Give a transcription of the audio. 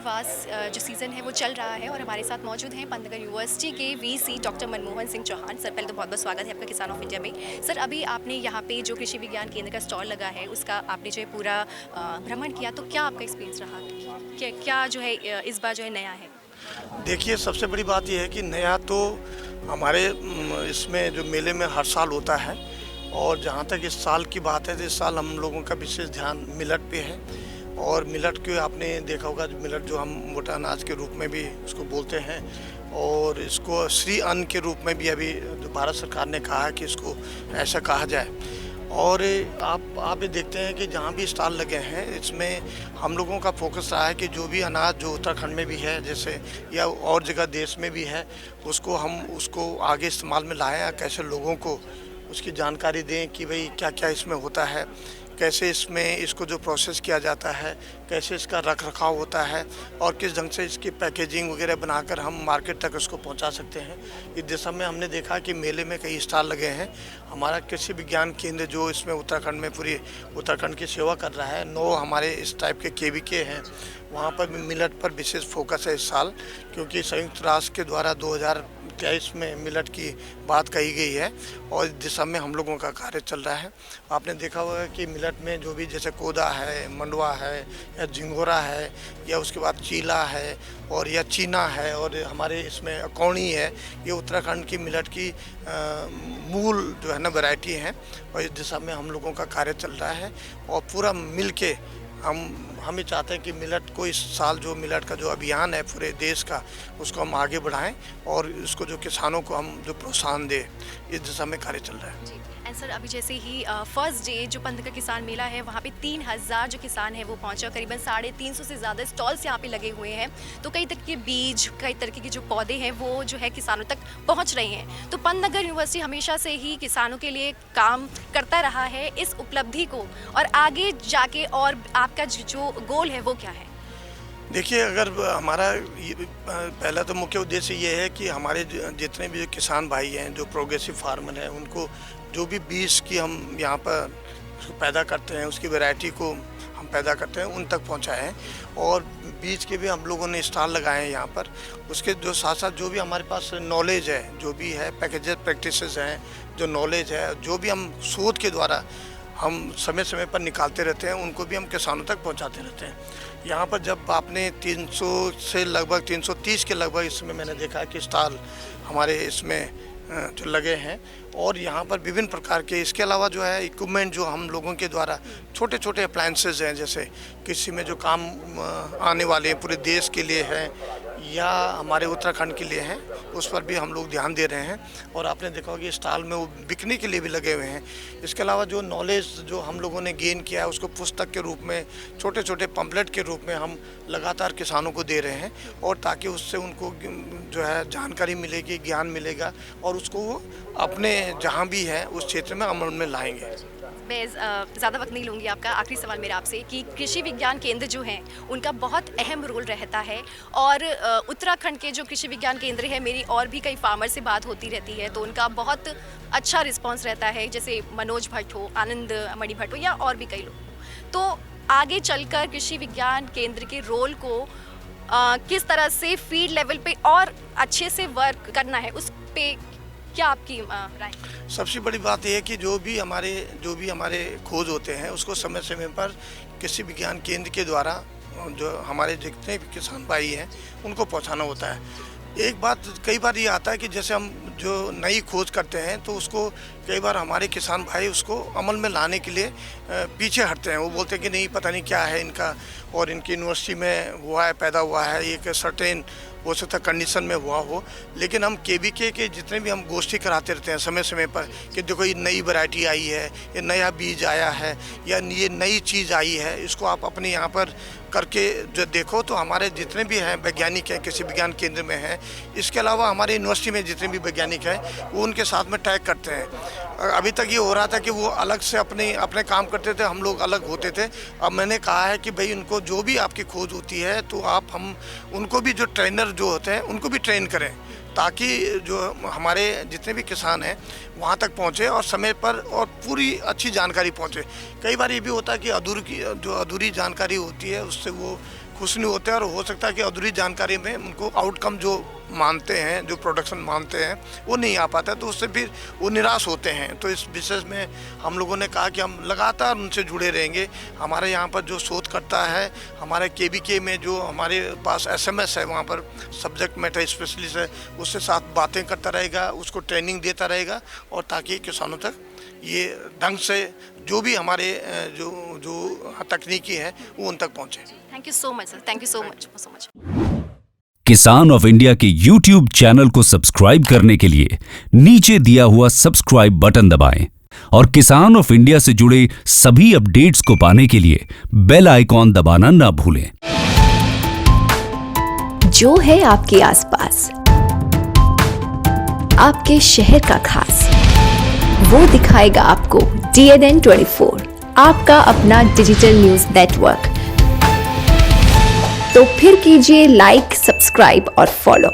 छात्रावास जो सीज़न है वो चल रहा है और हमारे साथ मौजूद हैं पंतनगर यूनिवर्सिटी के VC doctor Manmohan Singh Chauhan. Sir, पहले तो बहुत बहुत स्वागत है आपका किसान ऑफ इंडिया में। सर, अभी आपने यहाँ पे जो कृषि विज्ञान केंद्र का स्टॉल लगा है उसका आपने जो है पूरा भ्रमण किया, तो क्या आपका एक्सपीरियंस रहा? क्या क्या जो है इस बार जो है नया है? देखिए, सबसे बड़ी बात ये है कि नया तो हमारे इसमें जो मेले में हर साल होता है। और जहाँ तक इस साल की बात है तो इस साल हम लोगों का विशेष ध्यान मिलेट पे है। और मिलेट के आपने देखा होगा, मिलेट जो हम मोटा अनाज के रूप में भी उसको बोलते हैं, और इसको श्री अन्न के रूप में भी अभी जो भारत सरकार ने कहा है कि इसको ऐसा कहा जाए। और आप ये देखते हैं कि जहाँ भी स्टॉल लगे हैं इसमें हम लोगों का फोकस रहा है कि जो भी अनाज जो उत्तराखंड में भी है जैसे, या और जगह देश में भी है, उसको आगे इस्तेमाल में लाएं, कैसे लोगों को उसकी जानकारी दें कि भाई क्या क्या इसमें होता है, कैसे इसमें इसको जो प्रोसेस किया जाता है, कैसे इसका रख रखाव होता है, और किस ढंग से इसकी पैकेजिंग वगैरह बनाकर हम मार्केट तक उसको पहुंचा सकते हैं। इस दिशा में हमने देखा कि मेले में कई स्टॉल लगे हैं। हमारा कृषि विज्ञान केंद्र जो इसमें उत्तराखंड में पूरी उत्तराखंड की सेवा कर रहा है, 9 हमारे इस टाइप के केवीके हैं, वहाँ पर भी मिलेट पर विशेष फोकस है इस साल, क्योंकि संयुक्त राष्ट्र के द्वारा 2023 में मिलेट की बात कही गई है और इस दिशा में हम लोगों का कार्य चल रहा है। आपने देखा होगा कि मिलेट में जो भी जैसे कोदा है, मंडवा है, या झिंगोरा है, या उसके बाद चीला है, और या चीना है, और हमारे इसमें अकौणी है, ये उत्तराखंड की मिलेट की मूल जो है ना वैरायटी है। और इस दिशा में हम लोगों का कार्य चल रहा है और पूरा मिल के हम ये चाहते हैं कि मिलेट को इस साल जो मिलेट का जो अभियान है पूरे देश का, उसको हम आगे बढ़ाएं और इसको जो किसानों को हम जो प्रोत्साहन दें, इस दिशा में कार्य चल रहा है। जी। एंड सर, अभी जैसे ही फर्स्ट डे जो पंतनगर किसान मेला है वहाँ पे 3000 जो किसान है वो पहुँचा, करीबन 350 से ज़्यादा स्टॉल्स यहाँ पे लगे हुए हैं। तो कई तरह के बीज, कई तरह के जो पौधे हैं वो जो है किसानों तक पहुँच रहे हैं। तो पंतनगर यूनिवर्सिटी हमेशा से ही किसानों के लिए काम करता रहा है। इस उपलब्धि को और आगे जाके और आपका जो गोल है वो क्या है? देखिए, अगर हमारा पहला तो मुख्य उद्देश्य ये है कि हमारे जितने भी किसान भाई हैं जो प्रोग्रेसिव फार्मर हैं, उनको जो भी बीज की हम यहाँ पर उसको पैदा करते हैं, उसकी वैरायटी को हम पैदा करते हैं, उन तक पहुँचाएँ। और बीज के भी हम लोगों ने स्टॉल लगाए हैं यहाँ पर। उसके जो साथ साथ जो भी हमारे पास नॉलेज है, जो भी है पैकेजेस प्रैक्टिसेस हैं, जो नॉलेज है, जो भी हम शोध के द्वारा हम समय समय पर निकालते रहते हैं, उनको भी हम किसानों तक पहुंचाते रहते हैं। यहाँ पर जब आपने 300 से लगभग 330 के लगभग इसमें मैंने देखा कि स्टॉल हमारे इसमें जो लगे हैं, और यहाँ पर विभिन्न प्रकार के, इसके अलावा जो है इक्विपमेंट जो हम लोगों के द्वारा छोटे छोटे अप्लायंसेज हैं, जैसे कृषि में जो काम आने वाले हैं पूरे देश के लिए हैं या हमारे उत्तराखंड के लिए हैं, उस पर भी हम लोग ध्यान दे रहे हैं। और आपने देखा होगा कि स्टॉल में वो बिकने के लिए भी लगे हुए हैं। इसके अलावा जो नॉलेज जो हम लोगों ने गेन किया है उसको पुस्तक के रूप में, छोटे छोटे पम्पलेट के रूप में हम लगातार किसानों को दे रहे हैं, और ताकि उससे उनको जो है जानकारी मिलेगी, ज्ञान मिलेगा, और उसको वो अपने जहाँ भी है उस क्षेत्र में अमल में लाएंगे। मैं ज़्यादा वक्त नहीं लूँगी आपका। आखिरी सवाल मेरा आपसे कि कृषि विज्ञान केंद्र जो हैं उनका बहुत अहम रोल रहता है, और उत्तराखंड के जो कृषि विज्ञान केंद्र है, मेरी और भी कई फार्मर से बात होती रहती है तो उनका बहुत अच्छा रिस्पांस रहता है, जैसे मनोज भट्ट हो, आनंद मणि भट्ट हो, या और भी कई लोग। तो आगे चलकर कृषि विज्ञान केंद्र के रोल को किस तरह से फील्ड लेवल पे और अच्छे से वर्क करना है, उस पे क्या आपकी राय? सबसे बड़ी बात यह है कि जो भी हमारे खोज होते हैं उसको समय समय पर कृषि विज्ञान केंद्र के द्वारा जो हमारे जितने भी किसान भाई हैं उनको पहुंचाना होता है। एक बात कई बार ये आता है कि जैसे हम जो नई खोज करते हैं तो उसको कई बार हमारे किसान भाई उसको अमल में लाने के लिए पीछे हटते हैं। वो बोलते हैं कि नहीं, पता नहीं क्या है इनका, और इनकी यूनिवर्सिटी में हुआ है, पैदा हुआ है, एक सर्टेन हो सकता कंडीशन में हुआ हो। लेकिन हम केवीके के जितने भी हम गोष्ठी कराते रहते हैं समय समय पर कि देखो ये नई वैरायटी आई है, ये नया बीज आया है, या ये नई चीज़ आई है, इसको आप अपने यहाँ पर करके जो देखो। तो हमारे जितने भी हैं वैज्ञानिक हैं कृषि विज्ञान केंद्र में हैं, इसके अलावा हमारे यूनिवर्सिटी में जितने भी वैज्ञानिक हैं वो उनके साथ में टैग करते हैं। अभी तक ये हो रहा था कि वो अलग से अपने काम करते थे, हम लोग अलग होते थे। अब मैंने कहा है कि भाई उनको जो भी आपकी खोज होती है तो हम उनको भी जो ट्रेनर जो होते हैं उनको भी ट्रेन करें, ताकि जो हमारे जितने भी किसान हैं वहाँ तक पहुँचे और समय पर और पूरी अच्छी जानकारी पहुँचे। कई बार ये भी होता है कि अधूरी जानकारी होती है, उससे वो खुश नहीं होते और हो सकता है कि अधूरी जानकारी में उनको आउटकम जो मानते हैं, जो प्रोडक्शन मानते हैं, वो नहीं आ पाता, तो उससे फिर वो निराश होते हैं। तो इस विषय में हम लोगों ने कहा कि हम लगातार उनसे जुड़े रहेंगे। हमारे यहाँ पर जो शोध करता है, हमारे KVK में जो हमारे पास SMS है, वहाँ पर सब्जेक्ट मैटर स्पेशलिस्ट है, उससे साथ बातें करता रहेगा, उसको ट्रेनिंग देता रहेगा, और ताकि किसानों तक ये ढंग से जो भी हमारे जो तकनीकी है वो उन तक पहुँचे। Thank you so much sir, thank you so much so much. किसान ऑफ इंडिया के YouTube चैनल को सब्सक्राइब करने के लिए नीचे दिया हुआ सब्सक्राइब बटन दबाएं और किसान ऑफ इंडिया से जुड़े सभी अपडेट्स को पाने के लिए बेल आइकॉन दबाना ना भूलें। जो है आपके आसपास, आपके शहर का खास, वो दिखाएगा आपको DNN 24, आपका अपना डिजिटल न्यूज नेटवर्क। तो फिर कीजिए लाइक, सब्सक्राइब और फॉलो।